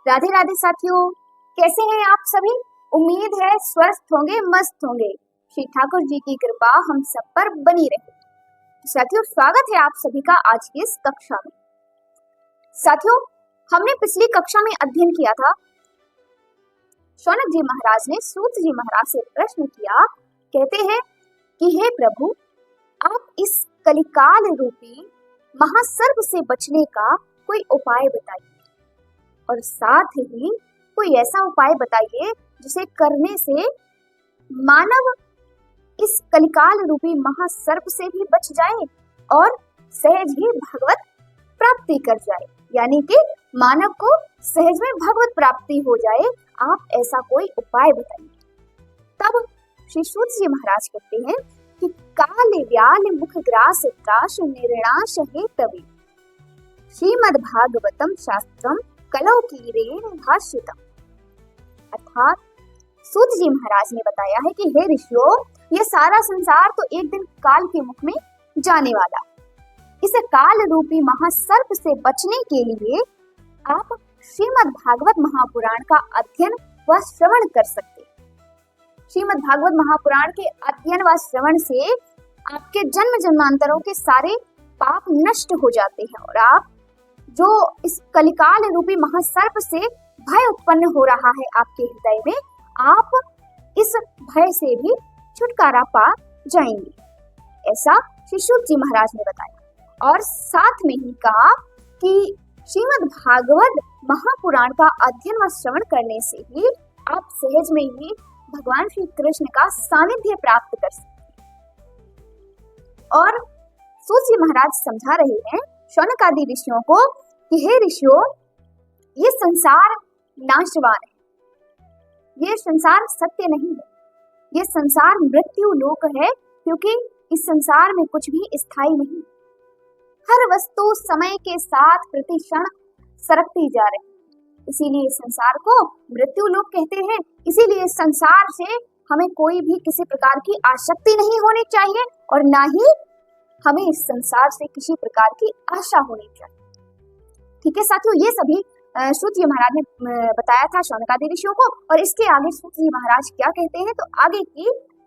राधे राधे साथियों, कैसे हैं आप सभी। उम्मीद है स्वस्थ होंगे, मस्त होंगे। श्री ठाकुर जी की कृपा हम सब पर बनी रहे। साथियों, स्वागत है आप सभी का आज की इस कक्षा में। साथियों, हमने पिछली कक्षा में अध्ययन किया था, शौनक जी महाराज ने सूत जी महाराज से प्रश्न किया। कहते हैं कि हे प्रभु, आप इस कलिकाल रूपी महासर्प से बचने का कोई उपाय बताइए, और साथ ही कोई ऐसा उपाय बताइए जिसे करने से मानव इस कलिकाल रूपी महासर्प से भी बच जाए और सहज ही भगवत प्राप्ति कर जाए, यानी कि मानव को सहज में भगवत प्राप्ति हो जाए। आप ऐसा कोई उपाय बताइए। तब श्री सूत जी महाराज कहते हैं कि काल व्याल मुख ग्रास त्राश निर्णाश हेतवे श्रीमद् भागवतम शास्त्रम कलौ कीरेण भाष्यतम। अर्थात सूत जी महाराज ने बताया है कि हे ऋषियों, ये सारा संसार तो एक दिन काल के मुख में जाने वाला। इस काल रूपी महासर्प से बचने के लिए आप श्रीमद् भागवत महापुराण का अध्ययन व श्रवण कर सकते हैं। श्रीमद् भागवत महापुराण के अध्ययन व श्रवण से आपके जन्म जन्मांतरों के सारे पाप नष्ट हो जाते हैं और आप जो इस कलिकाल रूपी महासर्प से भय उत्पन्न हो रहा है आपके हृदय में, आप इस भय से भी छुटकारा पा जाएंगे। ऐसा श्री सूत जी महाराज ने बताया और साथ में ही कहा कि श्रीमद् भागवत महापुराण का अध्ययन व श्रवण करने से ही आप सहज में ही भगवान श्री कृष्ण का सानिध्य प्राप्त कर सकते हैं। और सूत जी महाराज समझा रहे हैं शौनक आदि ऋषियों को कि हे ऋषियों, ये संसार नाशवान है, ये संसार सत्य नहीं है, ये संसार मृत्यु लोक है, क्योंकि इस संसार में कुछ भी स्थायी नहीं। हर वस्तु समय के साथ प्रति क्षण सरकती जा रही है, इसीलिए संसार को मृत्यु लोक कहते हैं। इसीलिए संसार से हमें कोई भी किसी प्रकार की आसक्ति नहीं होनी चाहिए और ना ही हमें इस संसार से किसी प्रकार की आशा होनी चाहिए। ठीक है साथियों, ये सभी सूत जी महाराज ने बताया था शौनक आदि ऋषियों को। और इसके आगे सूत जी महाराज क्या कहते हैं, तो आगे की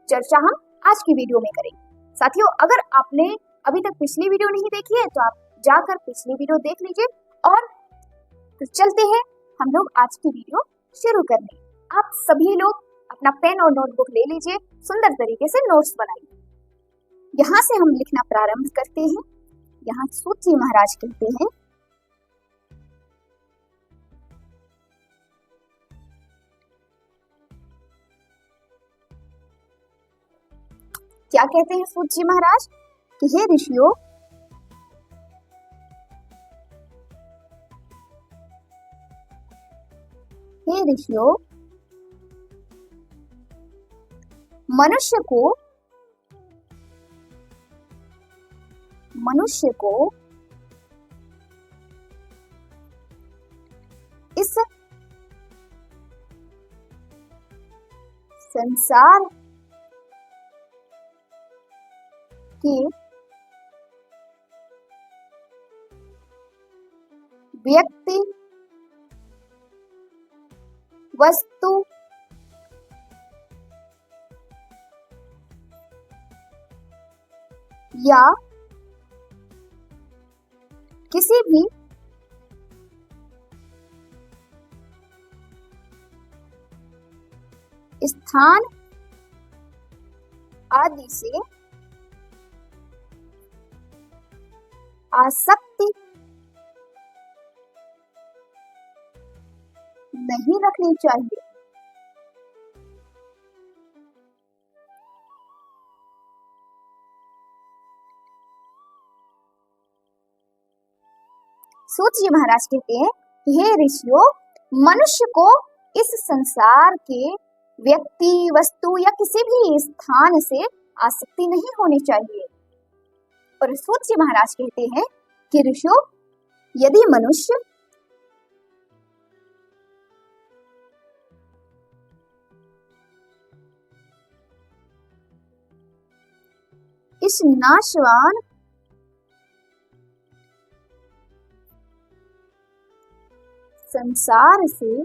चर्चा हम आज की वीडियो में करेंगे। साथियों, अगर आपने अभी तक पिछली वीडियो नहीं देखी है तो आप जाकर पिछली वीडियो देख लीजिए। और तो चलते हैं हम लोग आज की वीडियो शुरू करने। आप सभी लोग अपना पेन और नोटबुक ले लीजिए, सुंदर तरीके से नोट्स बनाइए। यहाँ से हम लिखना प्रारंभ करते हैं। यहाँ सूत जी महाराज कहते हैं, क्या कहते हैं सूत जी महाराज कि हे ऋषियों, हे ऋषियों, मनुष्य को इस संसार के व्यक्ति, वस्तु या किसी भी स्थान आदि से आसक्ति नहीं रखनी चाहिए। सूत जी महाराज कहते हैं कि हे ऋषियों, मनुष्य को इस संसार के व्यक्ति, वस्तु या किसी भी स्थान से आसक्ति नहीं होनी चाहिए। और सूत जी महाराज कहते हैं कि ऋषियों, यदि मनुष्य इस नाशवान संसार से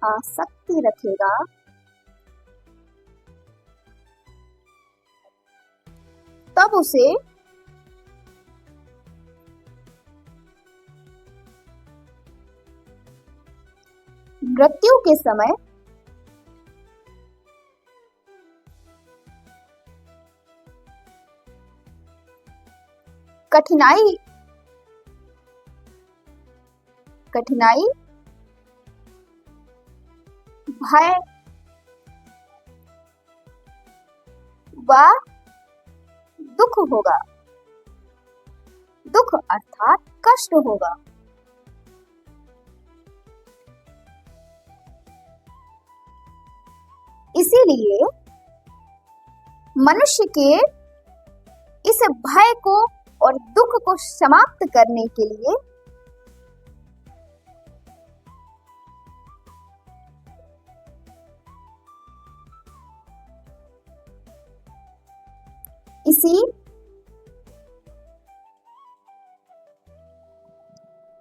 आसक्ति रखेगा, तब उसे मृत्यु के समय कठिनाई भय व दुख होगा। दुख अर्थात कष्ट होगा। इसीलिए मनुष्य के इस भय को और दुख को समाप्त करने के लिए इसी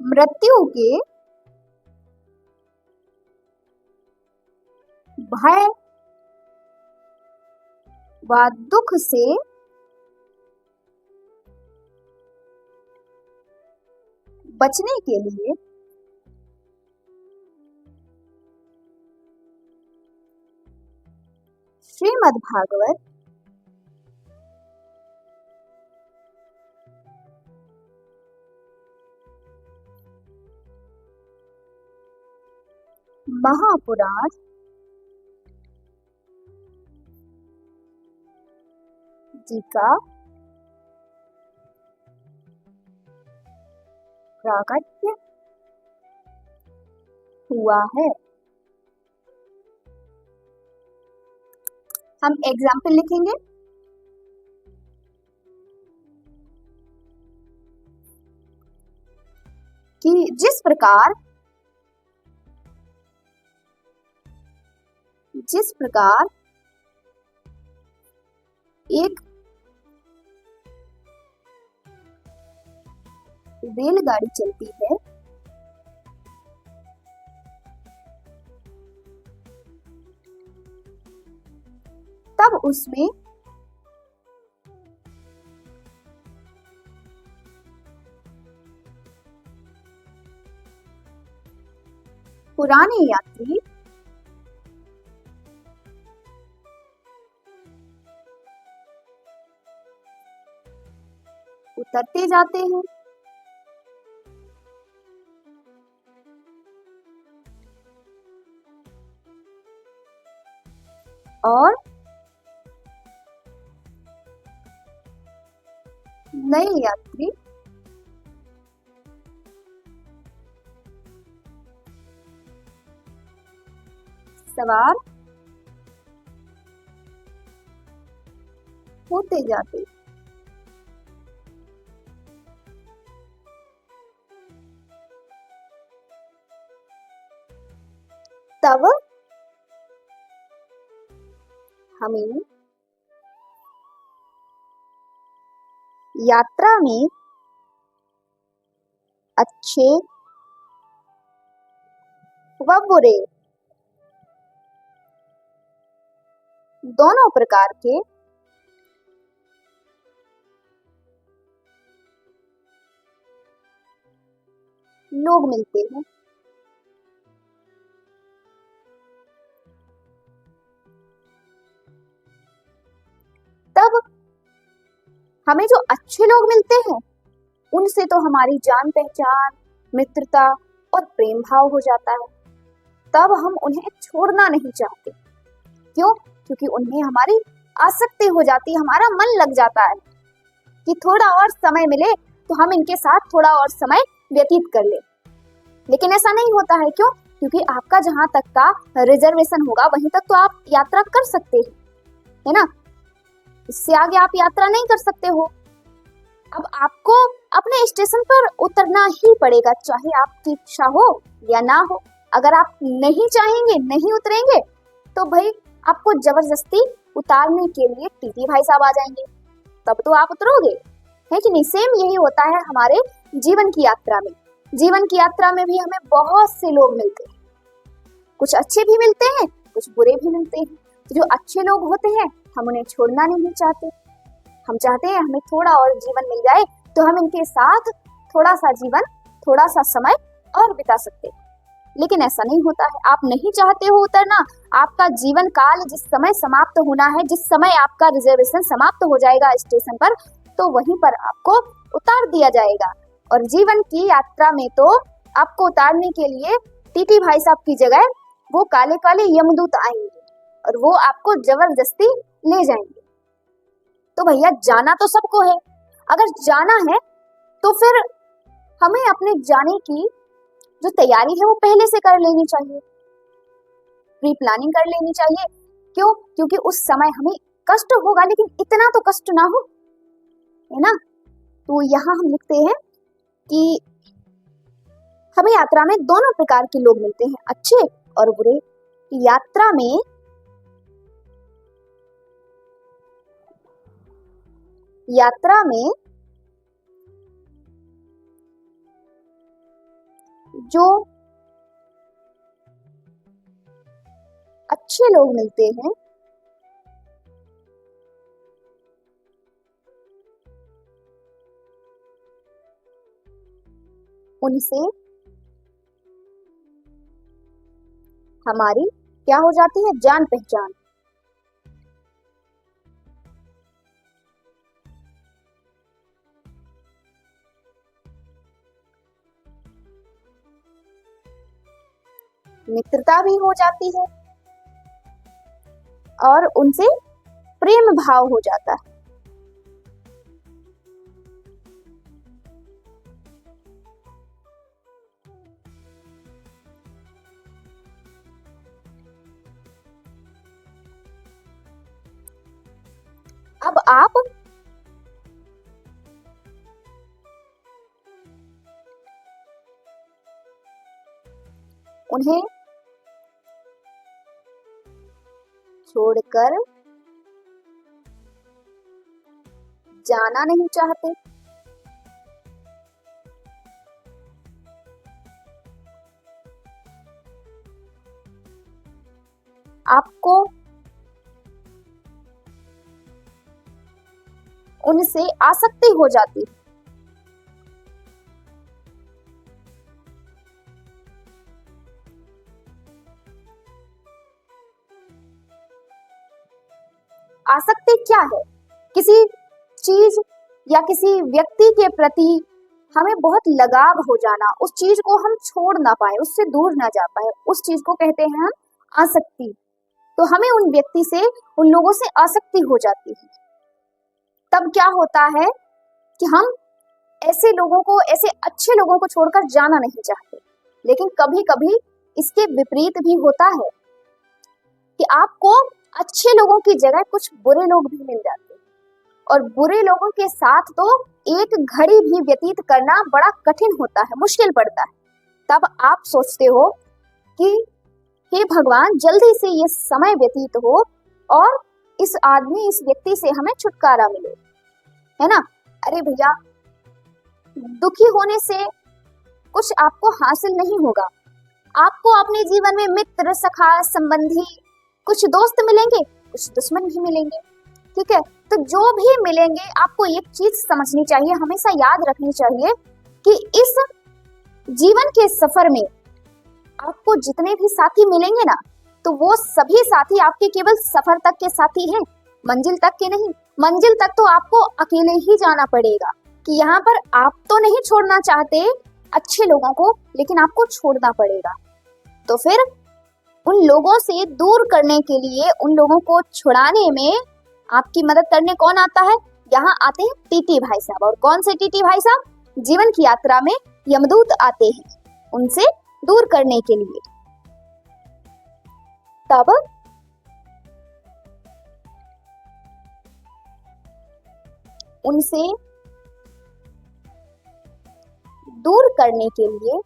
मृत्यु के भय व दुख से बचने के लिए श्रीमद् भागवत महापुराण जी का प्राकट्य हुआ है। हम एग्जाम्पल लिखेंगे। कि जिस प्रकार एक रेलगाड़ी चलती है, तब उसमें पुराने यात्री उतरते जाते हैं और नए यात्री सवार होते जाते। तब हमें यात्रा में अच्छे व बुरे दोनों प्रकार के लोग मिलते हैं। तब हमें जो अच्छे लोग मिलते हैं उनसे तो हमारी जान पहचान, मित्रता और प्रेम भाव हो जाता है। तब हम उन्हें छोड़ना नहीं चाहते। क्यों? क्योंकि उनमें हमारी आसक्ति हो जाती है, हमारा मन लग जाता है कि थोड़ा और समय मिले तो हम इनके साथ थोड़ा और समय व्यतीत कर ले। लेकिन ऐसा नहीं होता है। क्यों? क्योंकि आपका जहां तक का रिजर्वेशन होगा वहीं तक तो आप यात्रा कर सकते हैं, है ना। इससे आगे आप यात्रा नहीं कर सकते हो। अब आपको अपने स्टेशन पर उतरना ही पड़ेगा, चाहे आपकी इच्छा हो या ना हो। अगर आप नहीं चाहेंगे, नहीं उतरेंगे, तो भाई आपको जबरदस्ती उतारने के लिए टीटी भाई साहब आ जाएंगे, तब तो आप उतरोगे, है कि नहीं। सेम यही होता है हमारे जीवन की यात्रा में। जीवन की यात्रा में भी हमें बहुत से लोग मिलते हैं, कुछ अच्छे भी मिलते हैं, कुछ बुरे भी मिलते हैं। जो अच्छे लोग होते हैं हम उन्हें छोड़ना नहीं चाहते, हम चाहते हैं हमें थोड़ा और जीवन मिल जाए तो हम इनके साथ थोड़ा सा जीवन, थोड़ा सा समय और बिता सकते हैं। लेकिन ऐसा नहीं होता है, आप नहीं चाहते हो उतरना। आपका जीवन काल जिस समय समाप्त होना है, जिस समय आपका रिजर्वेशन समाप्त हो जाएगा स्टेशन पर, तो वहीं पर आपको उतार दिया जाएगा। और जीवन की यात्रा में तो आपको उतारने के लिए टीटी भाई साहब की जगह वो काले काले यमदूत आएंगे और वो आपको जबरदस्ती ले जाएंगे। तो भैया जाना तो सबको है, अगर जाना है तो फिर हमें अपने जाने की जो तैयारी है वो पहले से कर लेनी चाहिए, प्री प्लानिंग कर लेनी चाहिए। क्यों? क्योंकि उस समय हमें कष्ट होगा लेकिन इतना तो कष्ट ना हो, है ना। तो यहाँ हम लिखते हैं कि हमें यात्रा में दोनों प्रकार के लोग मिलते हैं, अच्छे और बुरे। यात्रा में जो अच्छे लोग मिलते हैं उनसे हमारी क्या हो जाती है, जान पहचान। मित्रता भी हो जाती है और उनसे प्रेम भाव हो जाता है। अब आप उन्हें छोड़कर जाना नहीं चाहते। आपको उनसे आसक्ति हो जाती है। आसक्ति क्या है? किसी चीज या किसी व्यक्ति के प्रति हमें बहुत लगाव हो जाना, उस चीज को हम छोड़ ना पाए, उससे दूर ना जा पाए, उस चीज को कहते हैं हम आसक्ति। तो हमें उन व्यक्ति से, उन लोगों से आसक्ति हो जाती है। तब क्या होता है कि हम ऐसे लोगों को, ऐसे अच्छे लोगों को छोड़कर जाना नहीं चाहते। लेकिन कभी कभी इसके विपरीत भी होता है कि आपको अच्छे लोगों की जगह कुछ बुरे लोग भी मिल जाते हैं और बुरे लोगों के साथ तो एक घड़ी भी व्यतीत करना बड़ा कठिन होता है, मुश्किल पड़ता है। तब आप सोचते हो कि हे भगवान, जल्दी से ये समय व्यतीत हो और इस आदमी, इस व्यक्ति से हमें छुटकारा मिले, है ना। अरे भैया, दुखी होने से कुछ आपको हासिल नहीं होगा। आपको अपने जीवन में मित्र, सखा, संबंधी, कुछ दोस्त मिलेंगे, कुछ दुश्मन भी मिलेंगे, ठीक है। तो जो भी मिलेंगे, आपको एक चीज समझनी चाहिए, हमेशा याद रखनी चाहिए कि इस जीवन के सफर में आपको जितने भी साथी मिलेंगे ना, तो वो सभी साथी आपके केवल सफर तक के साथी हैं, मंजिल तक के नहीं। मंजिल तक तो आपको अकेले ही जाना पड़ेगा। कि यहाँ पर आप तो नहीं छोड़ना चाहते अच्छे लोगों को, लेकिन आपको छोड़ना पड़ेगा। तो फिर उन लोगों से दूर करने के लिए, उन लोगों को छुड़ाने में आपकी मदद करने कौन आता है? यहाँ आते हैं टीटी भाई साहब। और कौन से टीटी भाई साहब? जीवन की यात्रा में यमदूत आते हैं उनसे दूर करने के लिए। तब उनसे दूर करने के लिए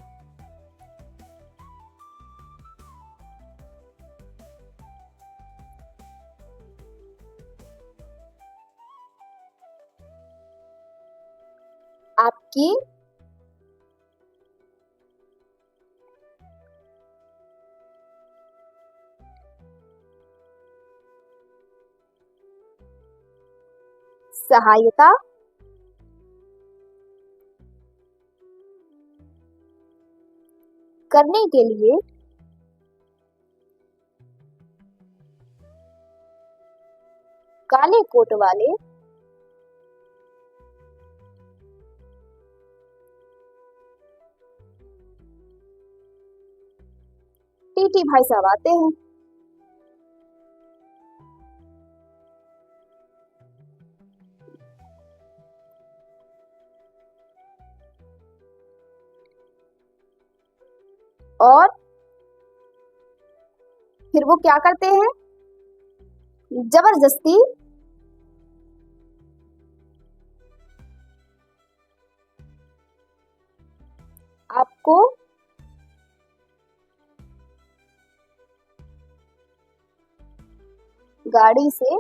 आपकी सहायता करने के लिए काले कोट वाले टीटी भाई साहब आते हैं। और फिर वो क्या करते हैं, जबरदस्ती आपको गाड़ी से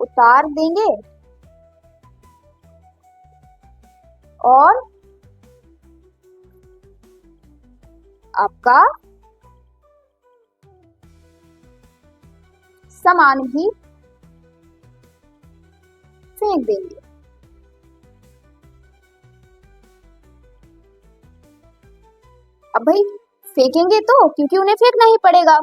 उतार देंगे और आपका सामान भी फेंक देंगे। अब भाई फेंकेंगे तो क्योंकि उन्हें फेंकना ही पड़ेगा।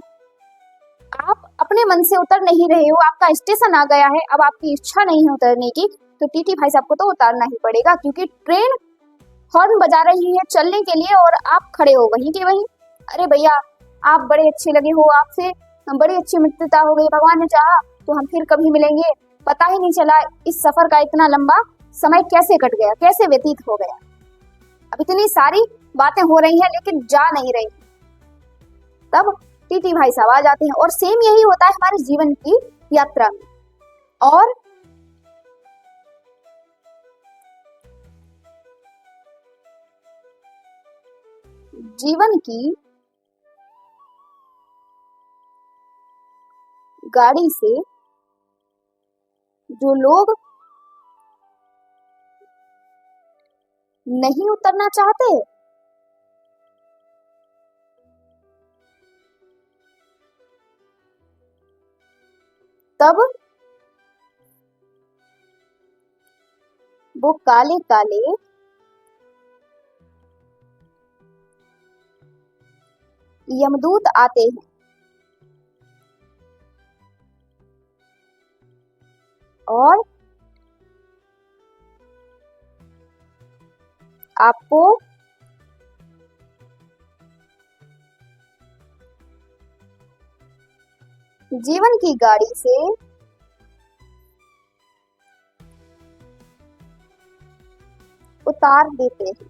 आप अपने मन से उतर नहीं रहे हो, आपका स्टेशन आ गया है, अब आपकी इच्छा नहीं है उतरने की, तो टीटी भाई साहब को तो उतारना ही पड़ेगा क्योंकि ट्रेन हॉर्न बजा रही है चलने के लिए और आप खड़े हो वहीं के वहीं। अरे भैया आप बड़े अच्छे लगे हो, आपसे बड़ी अच्छी मित्रता हो गई, भगवान ने चाहा तो हम फिर कभी मिलेंगे, पता ही नहीं चला इस सफर का इतना लंबा समय कैसे कट गया, कैसे व्यतीत हो गया। अब इतनी सारी बातें हो रही हैं लेकिन जा नहीं रही। तब टीटी भाई साहब आ जाते हैं और सेम यही होता है हमारे जीवन की यात्रा में। और जीवन की गाड़ी से जो लोग नहीं उतरना चाहते, तब वो काले काले यमदूत आते हैं और आपको जीवन की गाड़ी से उतार देते हैं।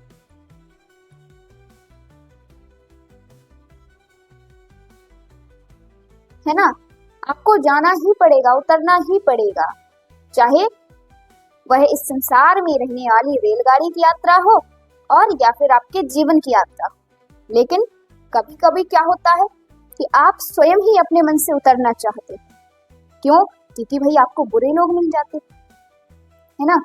है ना, आपको जाना ही पड़ेगा, उतरना ही पड़ेगा, चाहे वह इस संसार में रहने वाली रेलगाड़ी की यात्रा हो और या फिर आपके जीवन की यात्रा हो। लेकिन कभी कभी क्या होता है कि आप स्वयं ही अपने मन से उतरना चाहते हैं। क्यों? क्योंकि भाई आपको बुरे लोग मिल जाते है ना,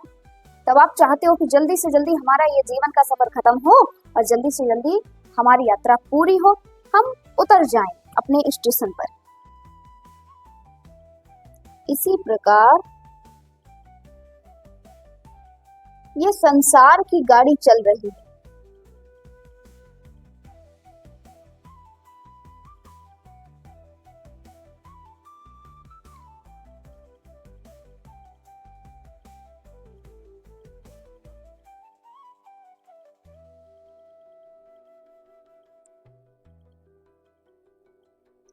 तब आप चाहते हो कि जल्दी से जल्दी हमारा ये जीवन का सफर खत्म हो और जल्दी से जल्दी हमारी यात्रा पूरी हो, हम उतर जाएं अपने स्टेशन पर। इसी प्रकार ये संसार की गाड़ी चल रही है।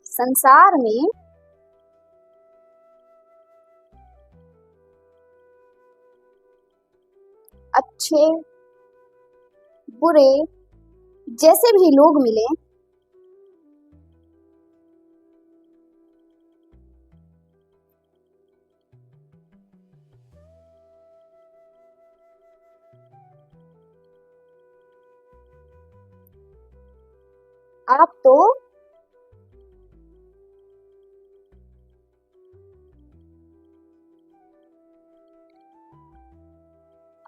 संसार में अच्छे बुरे जैसे भी लोग मिले, आप तो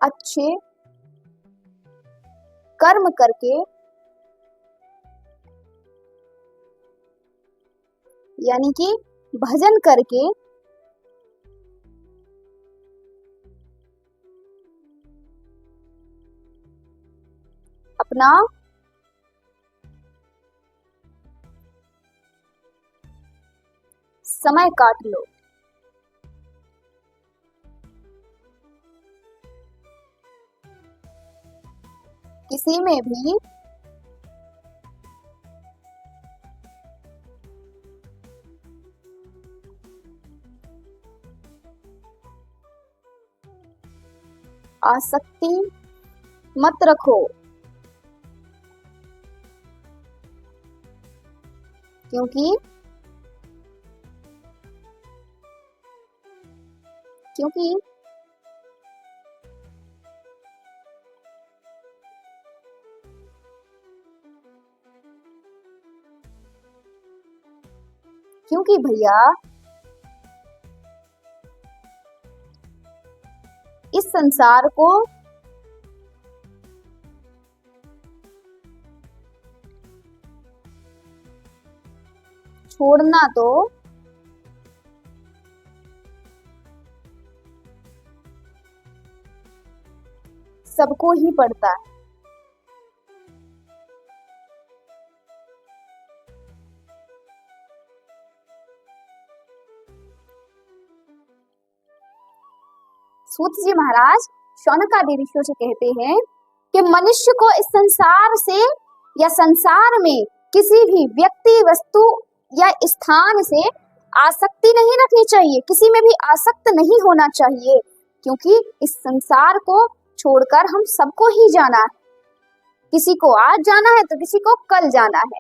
अच्छे कर्म करके, यानी कि भजन करके अपना समय काट लो। किसी में भी आसक्ति मत रखो, क्योंकि क्योंकि क्योंकि भैया इस संसार को छोड़ना तो सबको ही पड़ता है। सूत जी महाराज शौनकादि ऋषियों से कहते हैं कि मनुष्य को इस संसार से या संसार में किसी भी व्यक्ति, वस्तु या स्थान से आसक्ति नहीं रखनी चाहिए, किसी में भी आसक्त नहीं होना चाहिए, क्योंकि इस संसार को छोड़कर हम सबको ही जाना है। किसी को आज जाना है तो किसी को कल जाना है,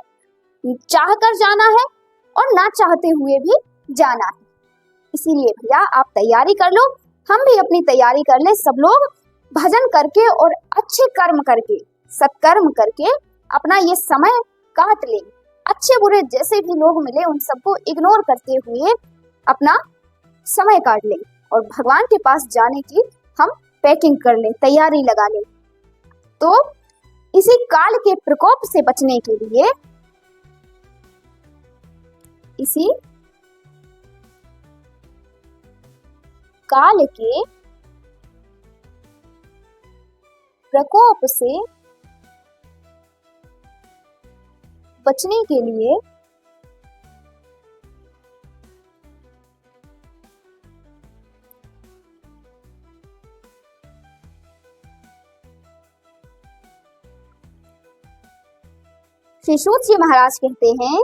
चाह कर जाना है और ना चाहते हुए भी जाना है। इसीलिए भैया आप तैयारी कर लो, हम भी अपनी तैयारी कर ले, सब लोग भजन करके और अच्छे कर्म करके, सत्कर्म करके अपना ये समय काट ले। अच्छे बुरे जैसे भी लोग मिले उन सबको इग्नोर करते हुए अपना समय काट ले और भगवान के पास जाने की हम पैकिंग कर ले, तैयारी लगा ले। तो इसी काल के प्रकोप से बचने के लिए, इसी काल के प्रकोप से बचने के लिए श्री सूत जी महाराज कहते हैं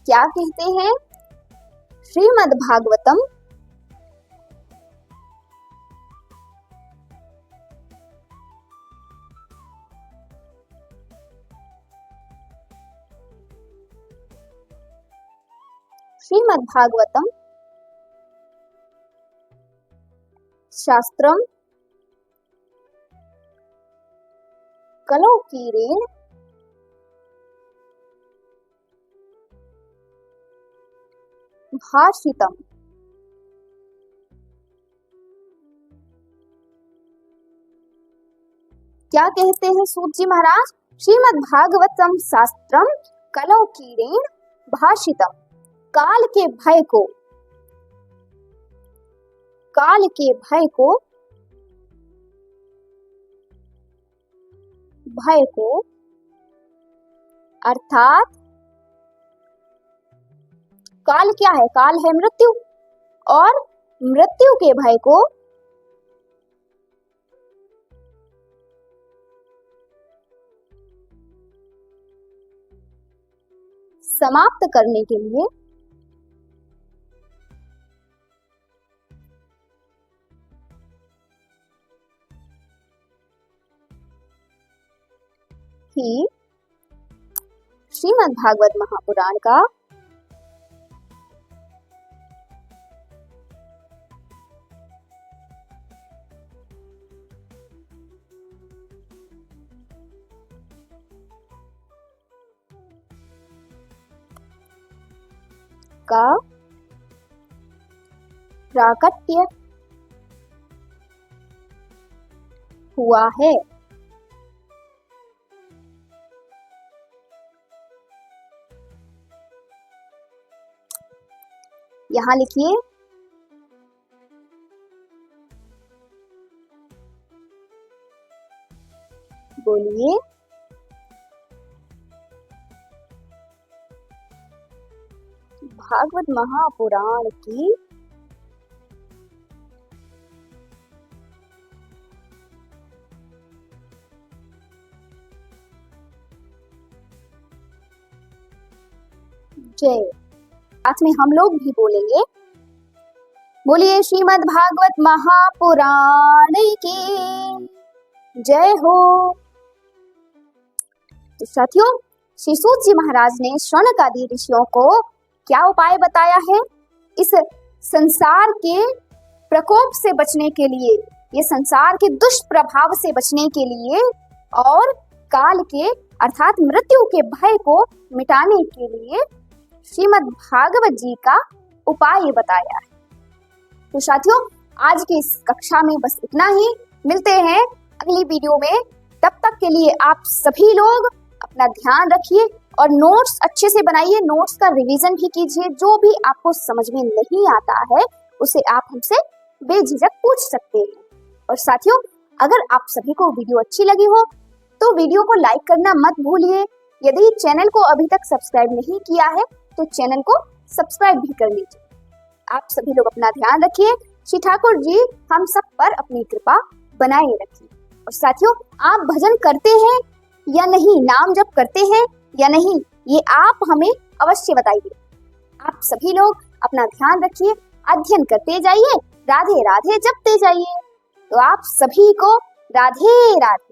क्या कहते हैं, श्रीमद् भागवतम श्रीमद् भागवतम शास्त्रम कलौकीरेण भाषितम। क्या कहते हैं सूत जी महाराज, श्रीमद् भागवतम शास्त्रम कलौकीरेण भाषितम। काल के भय को, काल के भय को, भय को अर्थात काल क्या है, काल है मृत्यु, और मृत्यु के भय को समाप्त करने के लिए ही श्रीमद् भागवत महापुराण का का प्राकट्य हुआ है। यहाँ लिखिए बोलिए भागवत महापुराण की जय। साथ में हम लोग भी बोलेंगे, बोलिए श्रीमद् भागवत महापुराण की जय हो। तो साथियों, श्री सूत जी महाराज ने शौनक आदि ऋषियों को क्या उपाय बताया है इस संसार के प्रकोप से बचने के लिए, ये संसार के दुष्प्रभाव से बचने के लिए और काल के अर्थात मृत्यु के भय को मिटाने के लिए श्रीमद् भागवत जी का उपाय बताया है। तो साथियों, आज की इस कक्षा में बस इतना ही। मिलते हैं अगली वीडियो में। तब तक के लिए आप सभी लोग अपना ध्यान रखिए और नोट्स अच्छे से बनाइए, नोट्स का रिवीजन भी कीजिए। जो भी आपको समझ में नहीं आता है उसे आप हमसे बेझिझक पूछ सकते हैं। और साथियों, अगर आप सभी को वीडियो अच्छी लगी हो तो वीडियो को लाइक करना मत भूलिए। यदि चैनल को अभी तक सब्सक्राइब नहीं किया है तो चैनल को सब्सक्राइब भी कर लीजिए। आप सभी लोग अपना ध्यान रखिए। श्री ठाकुर जी हम सब पर अपनी कृपा बनाए रखिए। और साथियों, आप भजन करते हैं या नहीं, नाम जप करते हैं या नहीं, ये आप हमें अवश्य बताइए। आप सभी लोग अपना ध्यान रखिए, अध्ययन करते जाइए, राधे राधे जपते जाइए। तो आप सभी को राधे राधे।